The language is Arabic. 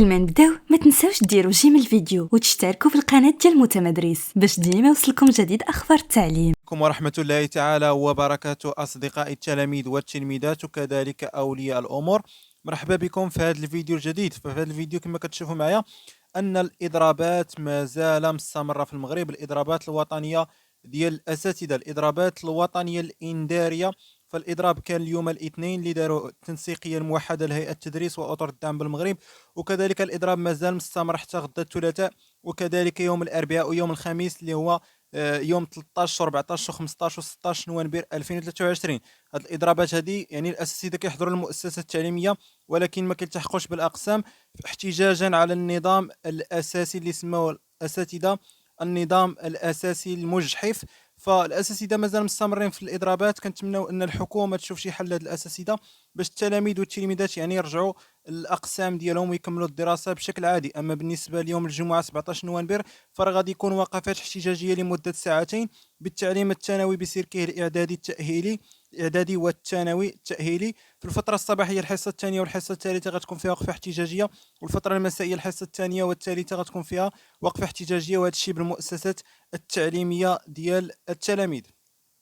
قبل ما نبداو ما تنساوش ديروا جيم الفيديو وتشتركوا في القناه ديال متمدرس باش ديما يوصلكم جديد اخبار التعليم. عليكم ورحمة الله تعالى وبركاته أصدقائي التلاميذ والتلميذات وكذلك أولياء الأمور. مرحبا بكم في هذا الفيديو الجديد. ففي هذا الفيديو كما كتشوفوا معايا أن الإضرابات ما زال مستمرة في المغرب، الإضرابات الوطنية ديال الأساتذة، الإضرابات الوطنية الإنذارية. فالإضراب كان اليوم الاثنين اللي داروا التنسيقية الموحدة لهيئة التدريس وأطر الدعم بالمغرب، وكذلك الإضراب ما زال مستمر حتى غدا الثلاثاء، وكذلك يوم الأربعاء ويوم الخميس اللي هو يوم 13 و14 و15 و16 نوفمبر 2023. هاد الاضرابات هذه يعني الاساتذه كيحضروا المؤسسات التعليميه ولكن ما كيلتحقوش بالاقسام احتجاجا على النظام الاساسي اللي سموه الاساتذه النظام الاساسي المجحف. فالاساتذه مازال مستمرين في الاضرابات. كنتمنوا ان الحكومه تشوف شي حل لهاد الاساتذه باش التلاميذ والتلميذات يعني يرجعوا الاقسام ديالهم ويكملوا الدراسه بشكل عادي. اما بالنسبه ليوم الجمعه 17 نوفمبر فغادي يكون وقفات احتجاجيه لمده ساعتين بالتعليم الثانوي بسلكه الاعدادي التاهيلي، الاعدادي والثانوي التاهيلي. في الفتره الصباحيه الحصه الثانيه والحصه الثالثه غتكون فيها وقفه احتجاجيه، والفتره المسائيه الحصه الثانيه والثالثه غتكون فيها وقفه احتجاجيه، وهذا الشيء بالمؤسسات التعليميه ديال التلاميذ.